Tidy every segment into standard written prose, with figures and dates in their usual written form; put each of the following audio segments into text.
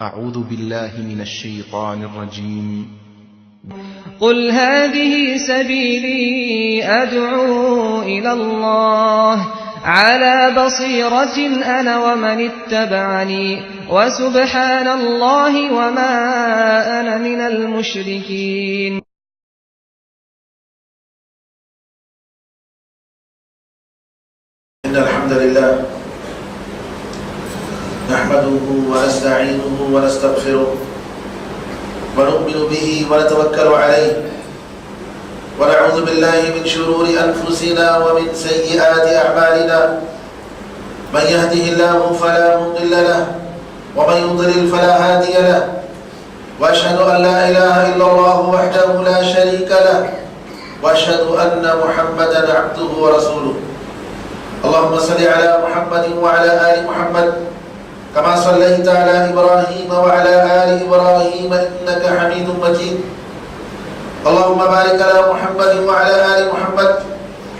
أعوذ بالله من الشيطان الرجيم. قل هذه سبيلي أدعو إلى الله على بصيرة أنا ومن اتبعني وسبحان الله وما أنا من المشركين. إن الحمد لله نحمده ونستعينه ونستغفره ونؤمن به ونتوكل عليه ونعوذ بالله من شرور أنفسنا ومن سيئات أعمالنا. من يهده الله فلا مضل له ومن يضلل فلا هادي له، وأشهد أن لا إله إلا الله وحده لا شريك له، وأشهد أن محمدا عبده ورسوله. اللهم صل على محمد وعلى آل محمد كما صليت على إبراهيم وعلى آل إبراهيم إنك حميد مجيد. اللهم بارك على محمد وعلى آل محمد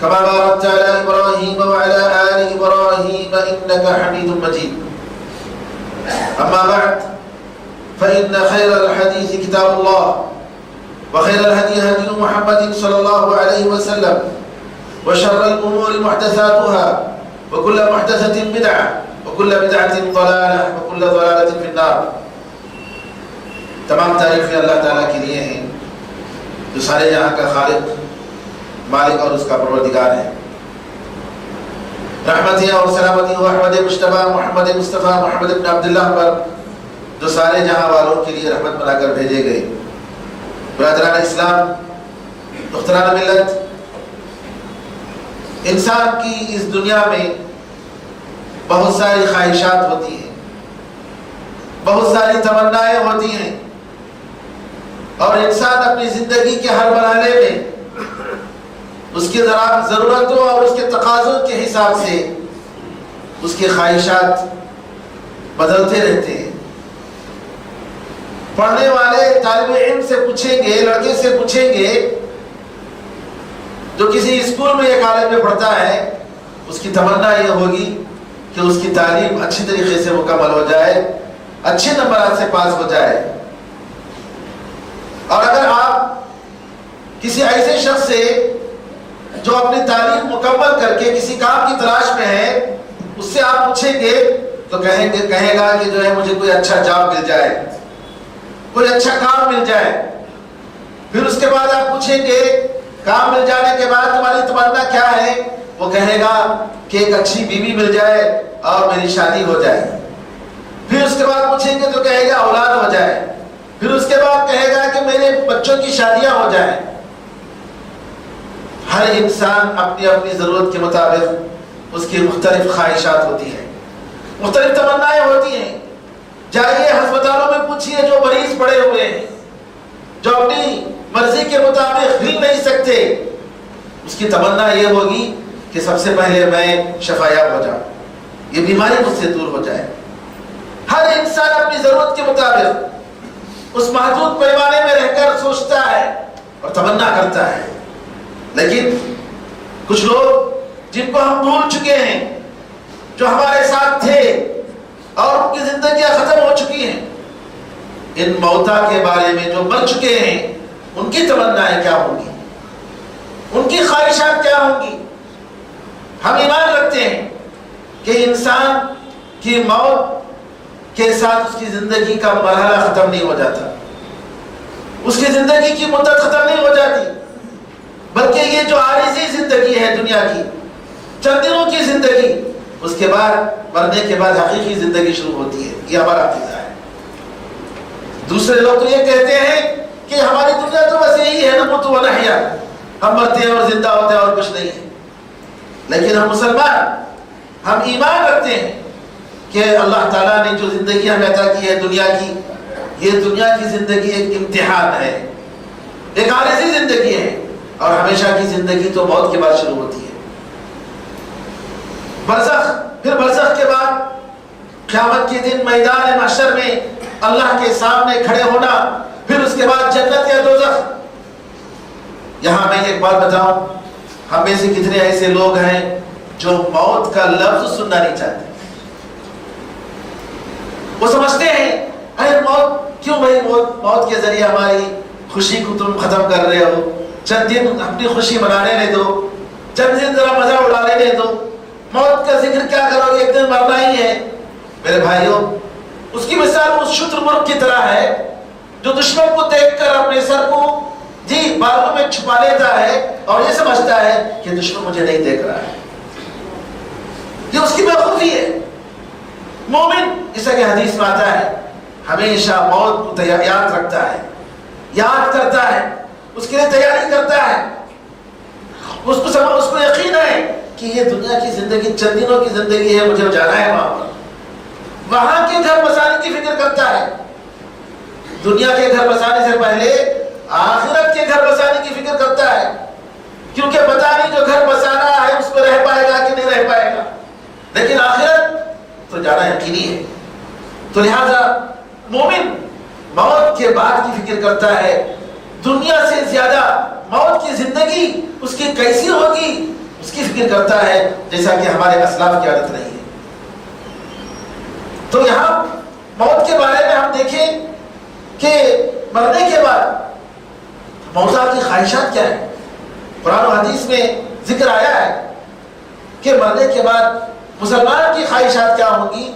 كما باركت على إبراهيم وعلى آل إبراهيم إنك حميد مجيد. أما بعد، فإن خير الحديث كتاب الله، وخير الهدي هدي محمد صلى الله عليه وسلم، وشر الأمور محدثاتها، وكل محدثة بدعة، وكل بدعة ضلالة، وكل ضلالة في النار. تمام تعریفیں اللہ تعالیٰ کے لیے ہیں جو سارے جہاں کا خالق، مالک اور اس کا پروردگار ہے. رحمتیں اور سلامتی ہو احمد مجتبیٰ محمد مصطفیٰ محمد بن عبداللہ پر، جو سارے جہاں والوں کے لیے رحمت بنا کر بھیجے گئے. برادران اسلام، دختران ملت، انسان کی اس دنیا میں بہت ساری خواہشات ہوتی ہیں، بہت ساری تمنائیں ہوتی ہیں، اور انسان اپنی زندگی کے ہر مرحلے میں اس کی ضرورتوں اور اس کے تقاضوں کے حساب سے اس کی خواہشات بدلتے رہتے ہیں. پڑھنے والے طالب علم سے پوچھیں گے، لڑکے سے پوچھیں گے جو کسی اسکول میں یا کالج میں پڑھتا ہے، اس کی تمنا یہ ہوگی کہ اس کی تعلیم اچھی طریقے سے مکمل ہو جائے، اچھے نمبرات سے پاس ہو جائے. اور اگر آپ کسی ایسے شخص سے جو اپنی تعلیم مکمل کر کے کسی کام کی تلاش میں ہے، اس سے آپ پوچھیں گے تو کہے گا کہ جو ہے مجھے کوئی اچھا جاب مل جائے، کوئی اچھا کام مل جائے. پھر اس کے بعد آپ پوچھیں گے کام مل جانے کے بعد تمہاری تمنا کیا ہے، وہ کہے گا کہ ایک اچھی بیوی مل جائے اور میری شادی ہو جائے. پھر اس کے بعد پوچھیں گے تو کہے گا اولاد ہو جائے. پھر اس کے بعد کہے گا کہ میرے بچوں کی شادیاں ہو جائیں. ہر انسان اپنی اپنی ضرورت کے مطابق اس کی مختلف خواہشات ہوتی ہیں، مختلف تمنائیں ہوتی ہیں. جائیے ہسپتالوں میں پوچھئے جو مریض پڑے ہوئے ہیں، جو اپنی مرضی کے مطابق ہل نہیں سکتے، اس کی تمنا یہ ہوگی کہ سب سے پہلے میں شفایاب ہو جاؤں، یہ بیماری مجھ سے دور ہو جائے. ہر انسان اپنی ضرورت کے مطابق اس محدود پیمانے میں رہ کر سوچتا ہے اور تمنا کرتا ہے. لیکن کچھ لوگ جن کو ہم بھول چکے ہیں، جو ہمارے ساتھ تھے اور ان کی زندگیاں ختم ہو چکی ہیں، ان موتا کے بارے میں جو مر چکے ہیں، ان کی تمنائیں کیا ہوں گی، ان کی خواہشات کیا ہوں گی. ہم ایمان رکھتے ہیں کہ انسان کی موت کے ساتھ اس کی زندگی کا مرحلہ ختم نہیں ہو جاتا، اس کی زندگی کی مدت ختم نہیں ہو جاتی، بلکہ یہ جو عارضی زندگی ہے دنیا کی، چند دنوں کی زندگی، اس کے بعد مرنے کے بعد حقیقی زندگی شروع ہوتی ہے. یہ ہمارا عقیدہ ہے. دوسرے لوگ تو یہ کہتے ہیں کہ ہماری دنیا تو بس یہی ہے، نموت و نحیا، ہم مرتے ہیں اور زندہ ہوتے ہیں اور کچھ نہیں ہے. لیکن ہم مسلمان، ہم ایمان رکھتے ہیں کہ اللہ تعالیٰ نے جو زندگی ہمیں عطا کی ہے دنیا کی، یہ دنیا کی زندگی ایک امتحان ہے، ایک عارضی زندگی ہے، اور ہمیشہ کی زندگی تو موت کے بعد شروع ہوتی ہے. برزخ، پھر برزخ کے بعد قیامت کے دن میدان محشر میں اللہ کے سامنے کھڑے ہونا، پھر اس کے بعد جنت یا دوزخ. یہاں میں ایک بات بتاؤں، ہم میں سے کتنے ایسے لوگ ہیں جو موت کا لفظ سننا نہیں چاہتے. وہ سمجھتے ہیں ارے بڑی موت کے ذریعے ہماری خوشی کو تم ختم کر رہے ہو، چند دن اپنی خوشی منانے لے دو، چند دن ذرا مزہ اڑانے لے دو، موت کا ذکر کیا کرو گے، ایک دن مرنا ہی ہے۔ میرے بھائیوں، اس کی مثال اس شتر مرغ کی طرح ہے جو دشمن کو دیکھ کر اپنے سر کو بالوں میں چھپا لیتا ہے اور یہ سمجھتا ہے کہ دشمن مجھے نہیں دیکھ رہا ہے۔ یہ اس کی بیوقوفی ہے۔ مومن جیسا کہ حدیث میں آتا ہے ہمیشہ موت کو یاد رکھتا ہے، یاد کرتا ہے، اس کے لیے تیاری کرتا ہے، اس کو یقین ہے کہ یہ دنیا کی زندگی چند دنوں کی زندگی ہے، مجھے جانا ہے وہاں کے گھر بسانے کی فکر کرتا ہے۔ دنیا کے گھر بسانے سے پہلے آخرت کے گھر بسانے کی فکر کرتا ہے، کیونکہ پتہ نہیں جو گھر بسانا ہے اس پہ رہ پائے گا کہ نہیں رہ پائے گا، لیکن آخرت تو جانا یقینی ہے۔ تو لہذا مومن موت کے بعد کی فکر کرتا ہے، دنیا سے زیادہ موت کی زندگی اس کی کیسی ہوگی اس کی فکر کرتا ہے، جیسا کہ ہمارے اسلاف کی عادت نہیں ہے۔ تو یہاں موت کے بارے میں ہم دیکھیں کہ مرنے کے بعد موتا کی خواہشات کیا ہیں۔ قرآن و حدیث میں ذکر آیا ہے کہ مرنے کے بعد مسلمان کی خواہشات کیا ہوں گی،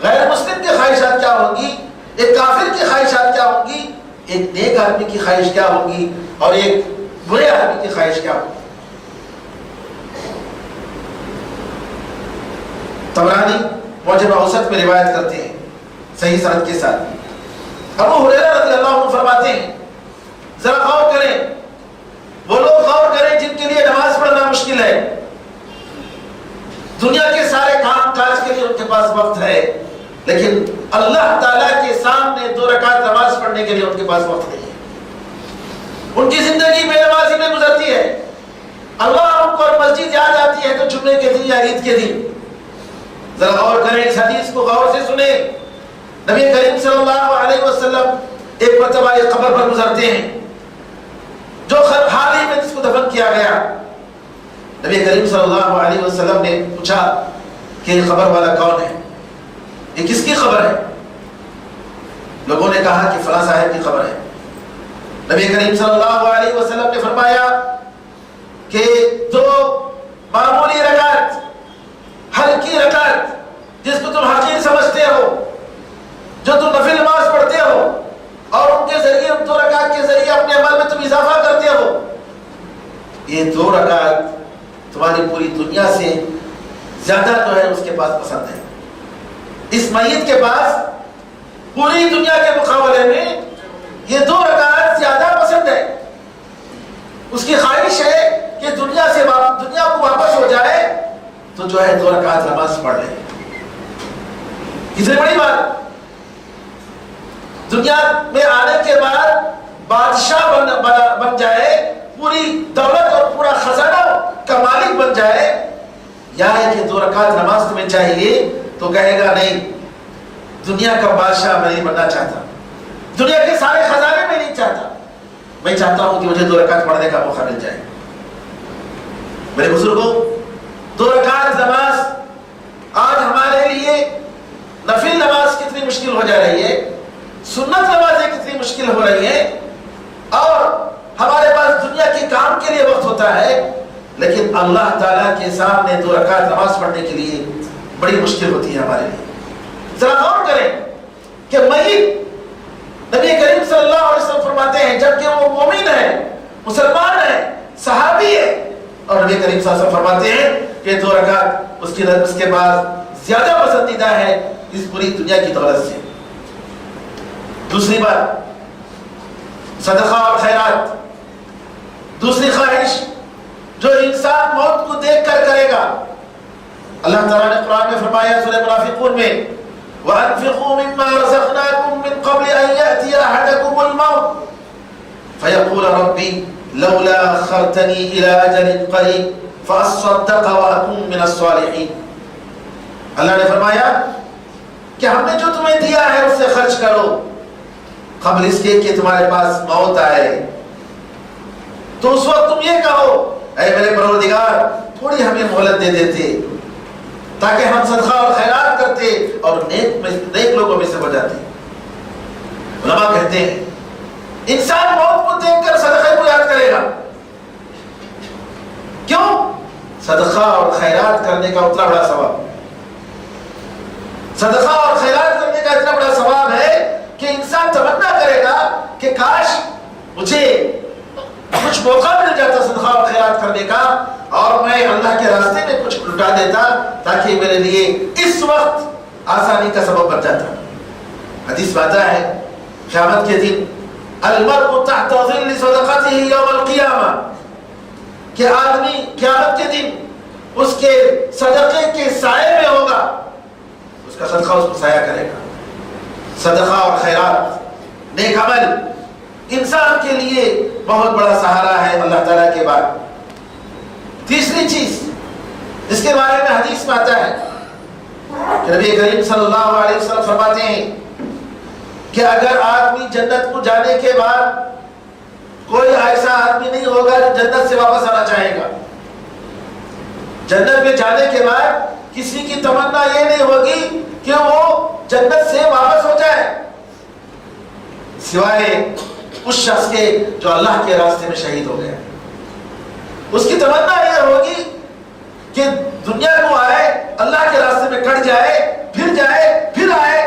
غیر مسلم کی خواہشات کیا ہوں گی، ایک کافر کی خواہشات کیا ہوں گی، ایک نیک آدمی کی خواہش کیا ہوگی اور ایک برے آدمی کی خواہش کیا ہوگی۔ طبرانی معجم اوسط میں روایت کرتے ہیں صحیح سند کے ساتھ، ابو ہریرہ رضی اللہ عنہ فرماتے ہیں ذرا غور کریں، وہ لوگ غور کریں جن کے لیے نماز پڑھنا مشکل ہے، دنیا کے سارے کام کاج کے لیے ان کے پاس وقت ہے، لیکن اللہ تعالیٰ کے سامنے 2 رکعت نماز پڑھنے کے لیے ان کے پاس وقت نہیں ہے، ان کی زندگی بے نمازی میں گزرتی ہے۔ اللہ ان کو مسجد یاد آتی ہے تو جمعے کے دن یا عید کے دن۔ ذرا غور کریں، اس حدیث کو غور سے سنیں۔ نبی کریم صلی اللہ علیہ وسلم ایک مرتبہ ایک قبر پر گزرتے ہیں جو حال ہی میں جس کو دفن کیا گیا۔ نبی کریم صلی اللہ علیہ وسلم نے پوچھا کہ یہ قبر والا کون ہے، یہ کس کی قبر ہے؟ لوگوں نے کہا کہ فلاں صاحب کی قبر ہے۔ نبی کریم صلی اللہ علیہ وسلم نے فرمایا کہ 2 معمولی رکعت، ہلکی رکعت جس کو تم حقیر سمجھتے ہو، جو تم نفل نماز پڑھتے ہو اور ان کے ذریعے، ان 2 رکعت کے ذریعے اپنے عمل میں تم اضافہ کرتے ہو، یہ 2 رکعت تمہاری پوری دنیا سے زیادہ جو ہے اس کے پاس پسند ہے۔ اس میت کے پاس پوری دنیا کے مقابلے میں یہ 2 رکعت زیادہ پسند ہے۔ اس کی خواہش ہے کہ دنیا کو واپس ہو جائے تو جو ہے 2 رکعت نماز پڑھ لے۔ کتنی بڑی بات، دنیا میں آنے کے بعد بادشاہ بن جائے، پوری دولت اور پورا خزانہ کا مالک بن جائے، یا ہے کہ 2 رکعت نماز تمہیں چاہیے تو کہے گا نہیں، دنیا کا بادشاہ میں نہیں بننا چاہتا، دنیا کے سارے خزانے میں نہیں چاہتا، میں چاہتا ہوں کہ مجھے 2 رکعت پڑھنے کا موقع مل جائے۔ میرے بزرگوں، 2 رکعت نماز آج ہمارے لیے نفل نماز کتنی مشکل ہو جا رہی ہے، سنت نمازیں کتنی مشکل ہو رہی ہیں، اور ہمارے پاس دنیا کے کام کے لیے وقت ہوتا ہے، لیکن اللہ تعالیٰ کے سامنے 2 رکعت نماز پڑھنے کے لیے بڑی مشکل ہوتی ہے ہمارے لیے۔ ذرا غور کریں کہ میت، نبی کریم صلی اللہ علیہ وسلم فرماتے ہیں جبکہ وہ مومن ہے، مسلمان ہے، صحابی ہے، اور نبی کریم صلی اللہ علیہ وسلم فرماتے ہیں کہ 2 رکعت اس کے بعد زیادہ پسندیدہ ہے اس پوری دنیا کی دولت سے۔ دوسری بات، صدقہ اور خیرات، دوسری خواہش جو انسان موت کو دیکھ کر کرے گا۔ اللہ تعالیٰ نے قرآن میں فرمایا سورہ منافقون میں، وَأَنفِقُوا مِمَّا رَزَقْنَاكُم مِّن قَبْلِ أَن يَأْتِيَ أَحَدَكُمُ الْمَوْتُ فَيَقُولَ رَبِّ لَوْلَا أَخَّرْتَنِي إِلَىٰ أَجَلٍ قَرِيبٍ فَأَصَّدَّقَ وَأَكُن مِّنَ الصَّالِحِينَ۔ اللہ نے فرمایا کہ ہم نے جو تمہیں دیا ہے اس سے خرچ کرو قبل اس کے کہ تمہارے پاس موت آئے، تو اس وقت تم یہ کہو اے میرے پروردگار تھوڑی ہمیں مہلت دے دیتے تاکہ ہم صدقہ اور خیرات کرتے اور نیک لوگوں میں سے ہو جاتے۔ علماء کہتے کہتے ہیں انسان موت کو دیکھ کر صدقے کو یاد کرے گا. کیوں؟ صدقہ اور خیرات کرنے کا اتنا بڑا ثواب، صدقہ اور خیرات کرنے کا اتنا بڑا ثواب ہے کہ انسان تمنا کرے گا کہ کاش مجھے کچھ موقع مل جاتا صدقہ اور خیرات کرنے کا اور میں اللہ کے راستے میں کچھ لٹا دیتا تاکہ میرے لیے اس وقت آسانی کا سبب بن جاتا. حدیث میں آتا ہے قیامت کے دن المرء تحت ظل صدقته یوم القیامہ، کہ آدمی قیامت کے دن اس کے صدقے کے سائے میں ہوگا، اس کا صدقہ اس کو سایہ کرے گا. صدقہ اور خیرات نیک عمل انسان کے لیے بہت بڑا سہارا ہے اللہ تعالیٰ کے بعد. تیسری چیز اس کے بارے میں حدیث میں آتا ہے کہ نبی کریم صلی اللہ علیہ وسلم فرماتے ہیں کہ اگر آدمی جنت کو جانے کے بعد کوئی ایسا آدمی نہیں ہوگا جو جنت سے واپس آنا چاہے گا. جنت میں جانے کے بعد کسی کی تمنا یہ نہیں ہوگی کہ وہ جنت سے واپس ہو جائے سوائے اس شخص کے جو اللہ کے راستے میں شہید ہو گیا. اس کی تمنا یہ ہوگی کہ دنیا کو آئے، اللہ کے راستے میں کٹ جائے، پھر آئے.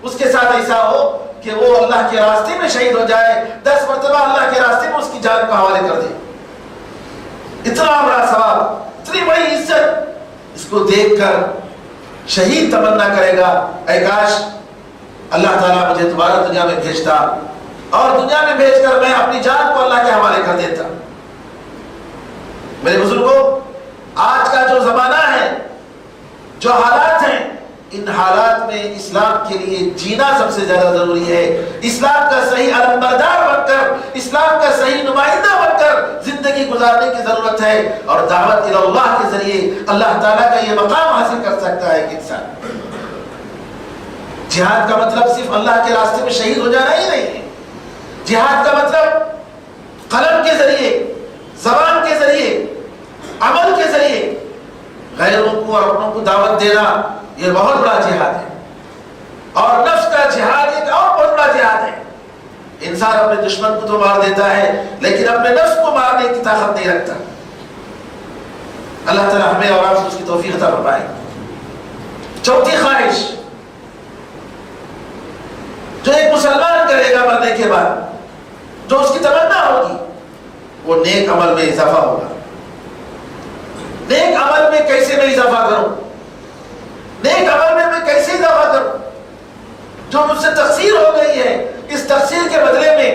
اس کے ساتھ ایسا ہو کہ وہ اللہ کے راستے میں شہید ہو جائے، 10 مرتبہ اللہ کے راستے میں اس کی جان کو حوالے کر دے. اتنا بڑا ثواب، اتنی بڑی عزت، اس کو دیکھ کر شہید تمنا کرے گا اے کاش اللہ تعالیٰ مجھے دوبارہ دنیا میں بھیجتا اور دنیا میں بھیج کر میں اپنی جان کو اللہ کے حوالے کر دیتا. میرے بزرگوں، آج کا جو زمانہ ہے، جو حالات ہیں، ان حالات میں اسلام کے لیے جینا سب سے زیادہ ضروری ہے. اسلام کا صحیح علمبردار بن کر، اسلام کا صحیح نمائندہ بن کر زندگی گزارنے کی ضرورت ہے اور دعوت الی اللہ کے ذریعے اللہ تعالیٰ کا یہ مقام حاصل کر سکتا ہے کہ انسان. جہاد کا مطلب صرف اللہ کے راستے میں شہید ہو جانا ہی نہیں ہے. جہاد کا مطلب قلم کے ذریعے، زبان کے ذریعے، عمل کے ذریعے غیروں کو اور اپنوں کو دعوت دینا، یہ بہت بڑا جہاد ہے. اور نفس کا جہاد ایک اور بہت بڑا جہاد ہے. انسان اپنے دشمن کو تو مار دیتا ہے لیکن اپنے نفس کو مارنے کی طاقت نہیں رکھتا. اللہ تعالیٰ ہمیں اور آپ سے اس کی توفیق عطا فرمائے. چوتھی خواہش جو ایک مسلمان کرے گا مرنے کے بعد، جو اس کی تمنا ہوگی، وہ نیک عمل میں اضافہ ہوگا. نیک عمل میں کیسے میں اضافہ کروں؟ نیک عمل میں کیسے اضافہ کروں؟ جو مجھ سے تقصیر ہو گئی ہے، اس تقصیر کے بدلے میں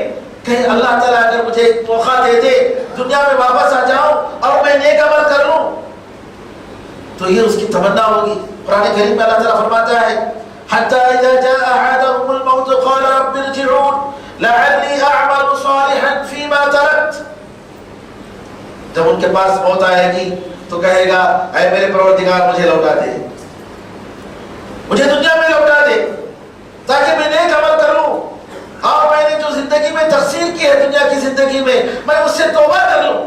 کہ اللہ تعالیٰ اگر مجھے ایک موقع دے دے، دنیا میں واپس آ جاؤں اور میں نیک عمل کر لوں، تو یہ اس کی تمنا ہوگی. قرآن کریم میں اللہ تعالیٰ فرماتا ہے حَتَّى إِذَا جَاءَ أَحَدَهُمُ الْمَوْتُ قَالَ رَبِّ ارْجِعُونِ لَعَلِّي أَعْمَلُ صَالِحًا فِي مَا تَرَكْتُ. جب ان کے پاس موت آئے گی تو کہے گا اے میرے پروردگار مجھے لوٹا دے، مجھے دنیا میں لوٹا دے تاکہ میں نیک عمل کر لوں اور میں نے جو زندگی میں تقصیر کی ہے دنیا کی زندگی میں اس سے توبہ کر لوں.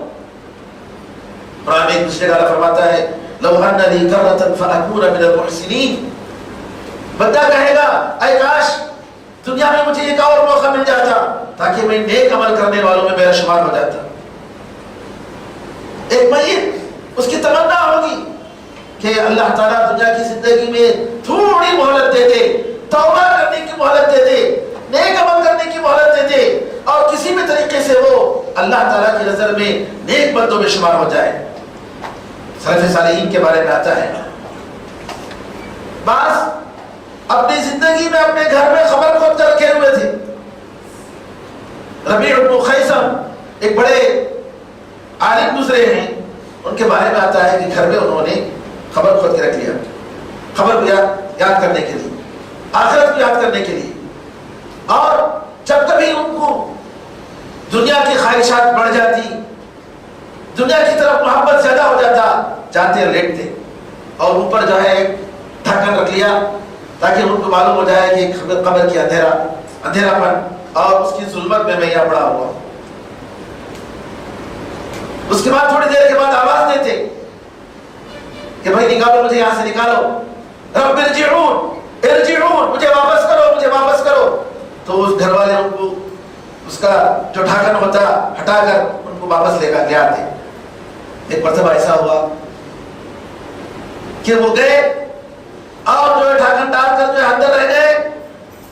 قرآن ایک دوسرے کا فرماتا ہے لو ان لی کرۃ فاکون من المحسنین. بندہ کہے گا اے کاش دنیا میں مجھے ایک اور موقع مل جاتا تاکہ میں نیک عمل کرنے والوں میں میرا شمار ہو جاتا. ایک میت اس کی تمنا ہوگی کہ اللہ تعالیٰ دنیا کی زندگی میں تھوڑی مہلت دے دے، توبہ کرنے کی مہلت دے دے، نیک عمل کرنے کی مہلت دے دے اور کسی بھی طریقے سے وہ اللہ تعالیٰ کی نظر میں نیک بندوں میں شمار ہو جائے. سلف صالحین کے بارے میں آتا ہے بعض اپنی زندگی میں اپنے گھر میں خبر کھود کر رکھے ہوئے تھے. ربیع بن خیثم ایک بڑے عالم گزرے ہیں، ان کے بارے میں آتا ہے کہ گھر میں انہوں نے خبر کھود کے رکھ لیا، خبر کو یاد کرنے کے لیے، آخرت کو یاد کرنے کے لیے. اور جب کبھی ان کو دنیا کی خواہشات بڑھ جاتی، دنیا کی طرف محبت زیادہ ہو جاتا، جاتے اور لیٹتے اور اوپر جو ہے ڈھکن رکھ لیا تاکہ ان کو معلوم ہو جائے کہ قبر کی اندھیرا پن اور اس کی ظلمت میں یہاں پڑا ہوا. اس کے بعد تھوڑی دیر کے بعد آواز دیتے کہ بھائی نکالو مجھے یہاں سے نکالو، رب ارجعون ارجعون، مجھے واپس کرو مجھے واپس کرو. تو اس کا جو ڈھاکن ہوتا ہٹا کر ان کو واپس لے آتے. ایک مرتبہ ایسا ہوا کہ وہ گئے اور جو ہے ڈھاکن ڈال کر جو ہے اندر رہ گئے,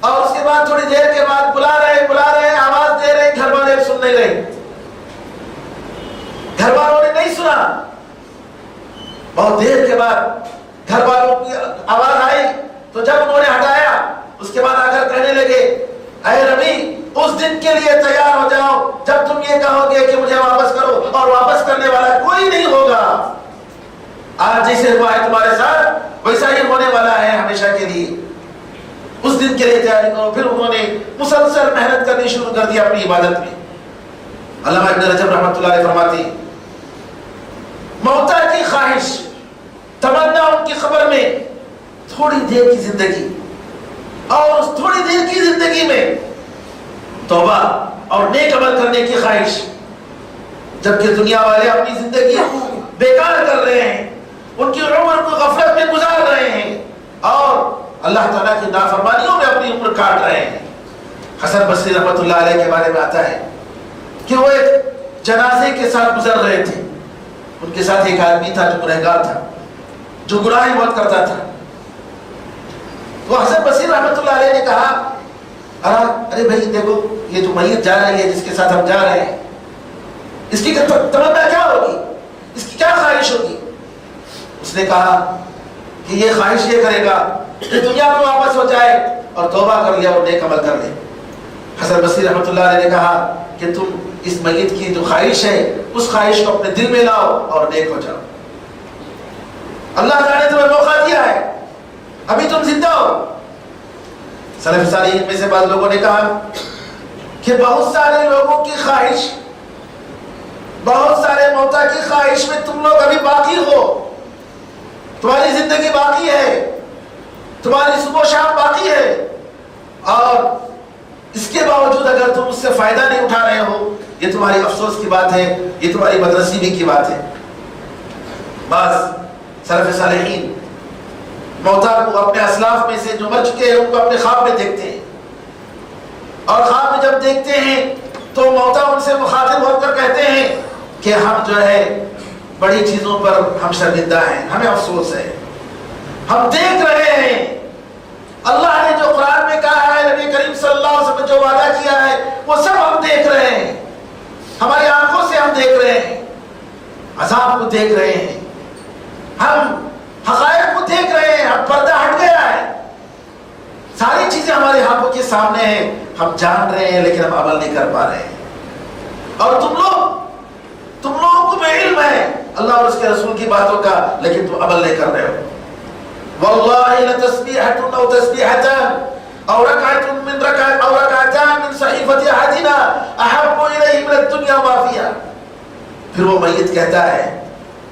اور اس کے بعد تھوڑی دیر کے بعد بلا رہے آواز دے رہے, گھر والے سن نہیں رہے, گھر والوں نے نہیں سنا. بہت دیر کے بعد گھر والوں کی آواز آئی تو جب انہوں نے ہٹایا اس کے بعد آ کر کہنے لگے, اے ربی اس دن کے لیے تیار ہو جاؤ جب تم یہ کہو گے کہ مجھے واپس کرو, اور واپس کرنے والا کوئی نہیں ہوگا. آج جیسے ہوا ہے تمہارے ساتھ ویسا ہی ہونے والا ہے ہمیشہ کے لیے. اس دن کے لیے تیاری کرو. پھر انہوں نے مسلسل محنت کرنی شروع کر دی اپنی عبادت میں. علامہ ابن رجب رحمۃ اللہ علیہ فرماتے ہیں موتا کی خواہش تمنا ان کی خبر میں تھوڑی دیر کی زندگی, اور اس تھوڑی دیر کی زندگی میں توبہ اور نیک عمل کرنے کی خواہش, جبکہ دنیا والے اپنی زندگی بیکار کر رہے ہیں, ان کی عمر کو غفلت میں گزار رہے ہیں اور اللہ تعالیٰ کی نافرمانیوں میں اپنی عمر کاٹ رہے ہیں. حسن بصری رحمۃ اللہ علیہ کے بارے میں آتا ہے کہ وہ ایک جنازے کے ساتھ گزر رہے تھے. ان کے ساتھ ایک آدمی تھا جو گنہگار تھا, جو گناہیں بہت کرتا تھا. تو حسن بصری رحمۃ اللہ علیہ نے کہا, ارے بھائی دیکھو یہ جو میت جا رہی ہے جس کے ساتھ ہم جا رہے ہیں, اس کی تمنا کیا ہوگی, اس کی کیا خواہش ہوگی؟ اس نے کہا کہ یہ خواہش یہ کرے گا کہ دنیا میں واپس ہو جائے اور توبہ کر لیا اور نیک عمل کر لے. حسن بصری رحمۃ اللہ علیہ نے کہا کہ تم اس میت کی جو خواہش ہے اس خواہش کو اپنے دل میں لاؤ اور نیک ہو جاؤ. اللہ تعالیٰ نے تمہیں موقع دیا ہے, ابھی تم زندہ ہو. سلف صالحین میں سے بعض لوگوں نے کہا کہ بہت سارے لوگوں کی خواہش, بہت سارے موتا کی خواہش میں تم لوگ ابھی باقی ہو, تمہاری زندگی باقی ہے, تمہاری صبح و شام باقی ہے, اور اس کے باوجود اگر تم اس سے فائدہ نہیں اٹھا رہے ہو, یہ تمہاری افسوس کی بات ہے, یہ تمہاری بدنصیبی کی بات ہے. بعض سلف صالحین موتا کو اپنے اسلاف میں سے جو مر چکے ہیں ان کو اپنے خواب میں دیکھتے ہیں, اور خواب میں جب دیکھتے ہیں تو موتا ان سے مخاطب ہو کر کہتے ہیں کہ ہم جو ہے بڑی چیزوں پر ہم شرمندہ ہیں, ہمیں افسوس ہے, ہم دیکھ رہے ہیں اللہ نے جو قرآن میں کہا ہے, نبی کریم صلی اللہ علیہ وسلم نے جو وعدہ کیا ہے وہ سب ہم دیکھ رہے ہیں, ہماری آنکھوں سے ہم دیکھ رہے ہیں, عذاب کو دیکھ رہے ہیں, ہم حقائق کو دیکھ رہے ہیں, ہم پردہ ہٹ گیا ہے, ساری چیزیں ہمارے ہاتھوں کے سامنے ہیں, ہم جان رہے ہیں لیکن ہم عمل نہیں کر پا رہے ہیں. اور تم لوگوں کو علم ہے اللہ اور اس کے رسول کی باتوں کا, لیکن تم عمل نہیں کر رہے ہو. واللہ لتسبیحۃ او تسبیحتان او رکعۃ من رکعۃ او رکعتان من صحیفۃ احدنا احب الیہ من الدنیا ما فیہا. پھر وہ میت کہتا ہے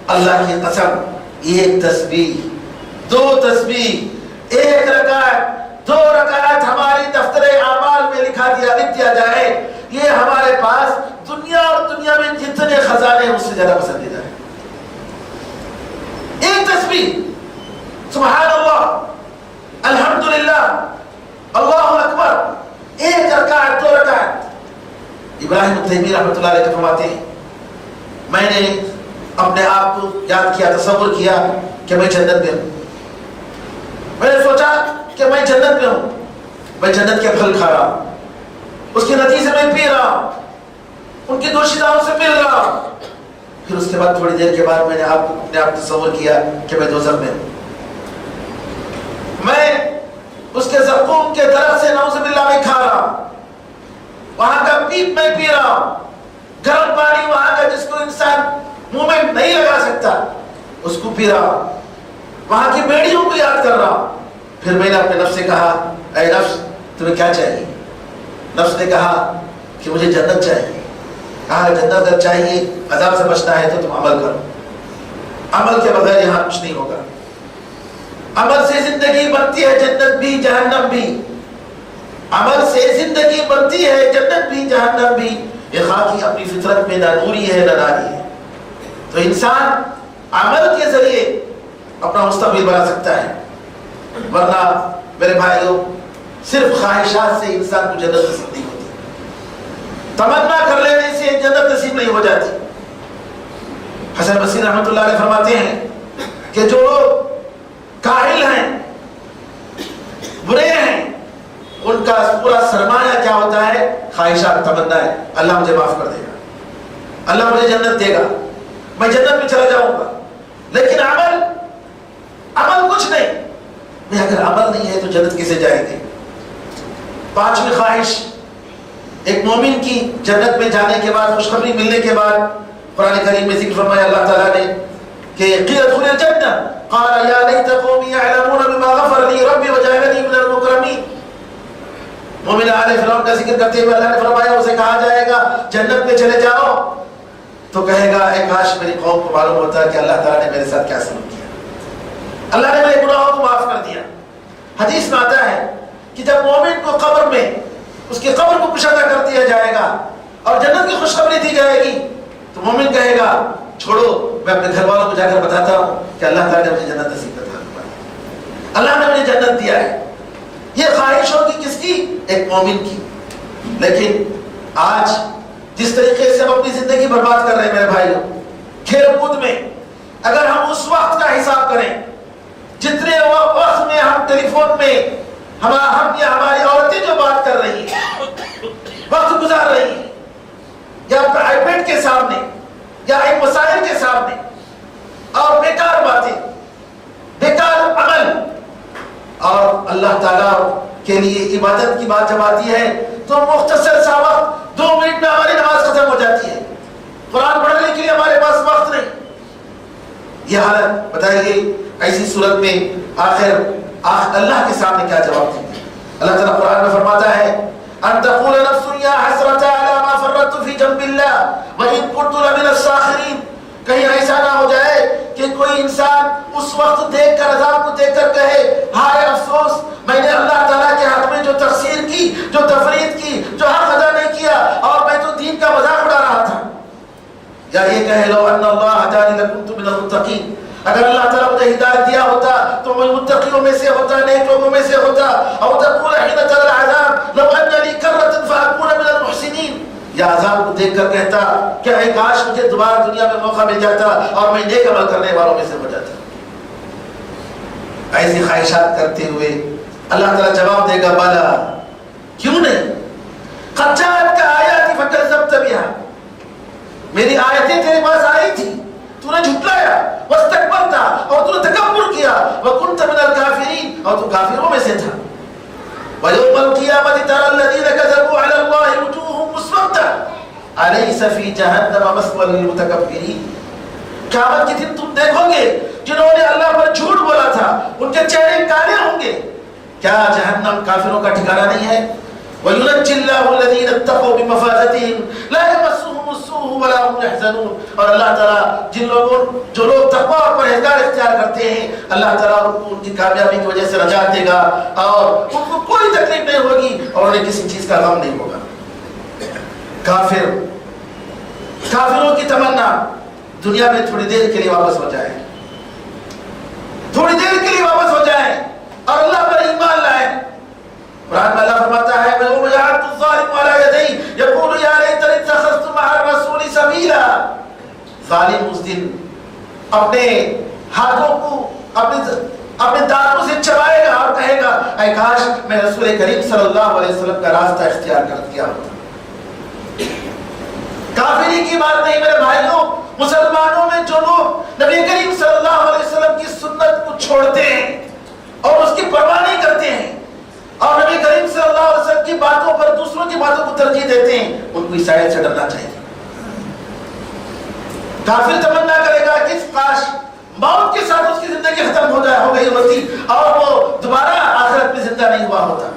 اللہ کی قسم, ایک تسبیح, دو تسبیح, ایک رکعت, دو رکعت ہماری دفتر اعمال میں لکھ دیا جائے, یہ ہمارے پاس دنیا اور دنیا میں جتنے خزانے ہیں اس سے زیادہ پسندیدہ ہے. ایک تسبیح, سبحان اللہ, الحمدللہ, اللہ اکبر, ایک رکعت, دو رکعت. ابراہیم التیمی رحمۃ اللہ علیہ فرماتے ہیں میں نے اپنے آپ کو یاد کیا, تصور کیا کہ میں جنت میں ہوں. میں نے سوچا کہ میں جنت میں ہوں, میں جنت کے پھل کھا رہا ہوں, اس کے نتیجے میں پی رہا ہوں, ان کی دوشیزاؤں سے مل رہا ہوں. پھر اس کے بعد تھوڑی دیر کے بعد میں نے اپنے آپ تصور کیا کہ میں دوزخ میں ہوں, میں اس کے زقوم کے درخت سے نعوذ باللہ میں کھا رہا ہوں, وہاں کا پیپ میں پی رہا ہوں, گرم پانی وہاں کا جس کو انسان منہ میں نہیں لگا سکتا اس کو پی رہا ہوں, وہاں کی بیڑیوں کو یاد کر رہا ہوں. پھر میں نے اپنے نفس سے کہا اے نفس تمہیں کیا چاہیے؟ نفس نے کہا کہ مجھے جنت چاہیے. کہا جنت اگر چاہیے, عذاب سے بچنا ہے تو تم عمل کرو, عمل کے بغیر یہاں کچھ نہیں ہوگا. عمل سے زندگی بنتی ہے, جنت بھی جہنم بھی. عمل سے زندگی بنتی ہے, جنت بھی جہنم بھی. یہ خاکی اپنی فطرت میں نہ نوری ہے نہ ناری ہے. تو انسان عمل کے ذریعے اپنا مستقبل بنا سکتا ہے, ورنہ میرے بھائیوں صرف خواہشات سے انسان کو جنت نصیب نہیں ہوتی. تمنا کر لینے سے جنت نصیب نہیں ہو جاتی. حسن بصری رحمۃ اللہ علیہ فرماتے ہیں کہ جو لوگ کاہل ہیں، برے ہیں، ان کا پورا سرمایہ کیا ہوتا ہے؟ خواہشات، تمنا ہے. اللہ مجھے معاف کر دے گا، اللہ مجھے جنت دے گا، میں جنت میں چلا جاؤں گا. لیکن عمل کچھ نہیں. اگر عمل نہیں ہے تو جنت کیسے جائیں گے؟ 5ویں خواہش ایک مومن کی جنت میں جانے کے بعد، خوشخبری ملنے کے بعد، قرآن کریم میں ذکر فرمایا اللہ تعالیٰ نے کہ قیل ادخلوا الجنہ قال یا لیت قومی یعلمون بما غفر لی ربی وجعلنی من المکرمین. مومن آل فرعون کا ذکر کرتے ہوئے اللہ نے فرمایا اسے کہا جائے گا جنت میں چلے جاؤ، تو کہے گا اے کاش میری قوم کو معلوم ہوتا کہ اللہ تعالیٰ نے میرے ساتھ کیا سلوک کیا، اللہ نے میرے گناہوں کو معاف کر دیا. حدیث میں آتا ہے کہ جب مومن کو قبر میں اس کی قبر کو کشادہ کر دیا جائے گا اور جنت کی خوشخبری دی جائے گی، تو مومن کہے گا چھوڑو میں اپنے گھر والوں کو جا کر بتاتا ہوں کہ اللہ تعالیٰ نے مجھے جنت نصیب کر دیا، اللہ نے مجھے جنت دیا ہے. یہ خواہش ہوگی کس کی؟ ایک مومن کی. لیکن آج جس طریقے سے ہم اپنی زندگی برباد کر رہے ہیں میرے بھائیوں، کھیل کود میں، اگر ہم اس وقت کا حساب کریں جتنے وقت میں ہم ٹیلی فون میں ہم یا ہماری عورتیں جو بات کر رہی ہیں، وقت گزار رہی ہیں، یا آئی پیڈ کے سامنے یا ایک وسائل کے سامنے، اور بیکار باتیں، بیکار عمل، اور اللہ تعالیٰ کے لیے عبادت کی بات جب آتی ہے تو مختصر سا وقت 2 منٹ میں ہماری نماز ختم ہو جاتی ہے، قرآن پڑھنے کے لیے ہمارے پاس وقت نہیں. یہ حالت بتائیے ایسی صورت میں آخر اللہ کے سامنے کیا جواب دیں گے؟ اللہ تعالیٰ قرآن میں فرماتا ہے ان تقول نفس یا حسرۃ علی ما فرطت فی جنب اللہ وان كنت لمن الساخرین. کہیں ایسا نہ ہو جائے کہ کوئی انسان اس وقت دیکھ کر، عذاب کو دیکھ کر کہے ہائے افسوس میں نے اللہ تعالیٰ کے حق میں جو تقصیر کی، جو تفرید کی، جو حق ادا نہیں کیا، اور میں تو دین کا مذاق اڑا رہا تھا. یا یہ کہے لو ان اللہ ہدانی لکنت من المتقین، اگر اللہ تعالیٰ مجھے ہدایت دیا ہوتا تو میں متقیوں میں سے ہوتا، نیک لوگوں میں سے ہوتا. او تقول حين ترى العذاب لو ان لي كرة فاكون من المحسنین، یا عذاب کو دیکھ کر کہتا کہ اے کاش مجھے دوبارہ دنیا میں موقع مل جاتا اور میں نیک عمل کرنے والوں میں سے ہو جاتا. ایسی خواہشات کرتے ہوئے اللہ تعالیٰ جواب دے گا بلا، کیوں نہیں؟ قد جاءتك آیاتی فکذبت بها، میری آیتیں تیرے پاس آئی تھی، تو نے جھٹلایا، واستکبرت، اور تو نے تکبر کیا، وکنت من الکافرین، اور تو کافروں میں سے تھا. وَيَوْمَ الْقِيَامَةِ تَرَى الَّذِينَ كَذَبُوا عَلَى اللَّهِ وُجُوهُهُمْ مُسْوَدَّةٌ أَلَيْسَ فِي جَهَنَّمَ مَثْوًى لِلْمُتَكَبِّرِينَ. قیامت کے دن تم دیکھو گے جنہوں نے اللہ پر جھوٹ بولا تھا ان کے چہرے کالے ہوں گے. کیا جہنم کافروں کا ٹھکانہ نہیں ہے؟ وَيُنَجِّي اللَّهُ الَّذِينَ اتَّقَوْا بِمَفَازَتِهِمْ لَا يَمَسُّهُمُ السُّوءُ وَلَا هُمْ يَحْزَنُونَ. اور اللہ تعالیٰ جو لوگ تقویٰ اور پرہیزگار اختیار کرتے ہیں، اللہ تعالیٰ ان کی کامیابی کی وجہ سے نجات دے گا اور ان کو کوئی تکلیف نہیں ہوگی اور انہیں کسی چیز کا غم نہیں ہوگا. کافروں کی تمنا دنیا میں تھوڑی دیر کے لیے واپس ہو جائے، تھوڑی دیر کے لیے واپس ہو جائے اور اللہ پر ایمان لائے. قرآن میں اللہ فرماتا ہے وَيَوْمَ يَعَضُّ الظَّالِمُ عَلَىٰ يَدَيْهِ يَقُولُ يَا لَيْتَنِي اتَّخَذْتُ مَعَ الرَّسُولِ سَبِيلًا. ظالم اس دن اپنے ہاتھوں کو اپنے دانتوں سے چبائے گا اور کہے گا اے کاش میں رسول کریم صلی اللہ علیہ وسلم کا راستہ اختیار کر دیا ہوتا. کافری کی بات نہیں میرے بھائیوں، مسلمانوں میں جو لوگ نبی کریم صلی اللہ علیہ وسلم کی سنت کو چھوڑتے ہیں اور اس کی پرواہ نہیں کرتے ہیں اور نبی کریم صلی اللہ علیہ وسلم کی باتوں پر دوسروں کی باتوں کو ترجیح دیتے ہیں، ان کو عیسائیت سے ڈرنا چاہیے. کافر تمنا کرے گا کہ کاش موت کے ساتھ اس کی زندگی ختم ہو گئی ہوتی اور وہ دوبارہ آخرت میں زندہ نہیں ہوا ہوتا.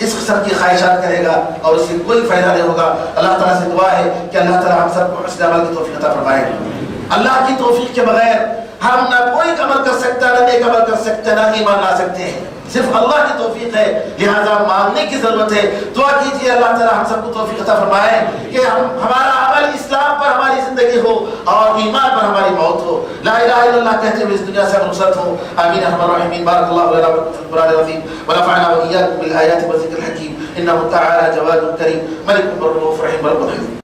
اس قسم کی خواہشات کرے گا اور اس سے کوئی فائدہ نہیں ہوگا. اللہ تعالیٰ سے دعا ہے کہ اللہ تعالیٰ ہم سب کو حسن عمل کی توفیق عطا فرمائے. اللہ کی توفیق کے بغیر ہم نہ کوئی عمل کر سکتا، نہ نیک عمل کر سکتے، نہ ایمان لا سکتے ہیں. صرف اللہ کی توفیق ہے، لہذا مانگنے کی ضرورت ہے. دعا کیجیے اللہ تعالیٰ ہم سب کو توفیق عطا فرمائے کہ ہمارا عمل اسلام پر ہماری زندگی ہو اور ایمان پر ہماری موت ہو. لا الہ الا اللہ کہتے ہوئے اس دنیا سے ہم رخصت ہوں. آمین. ارحم الراحمین. بارک اللہ لنا ولکم فی القرآن العظیم ونفعنا وإياكم بالآیات والذکر الحکیم. انه تعالى جواد كريم ملك رؤوف رحيم رب العالمين.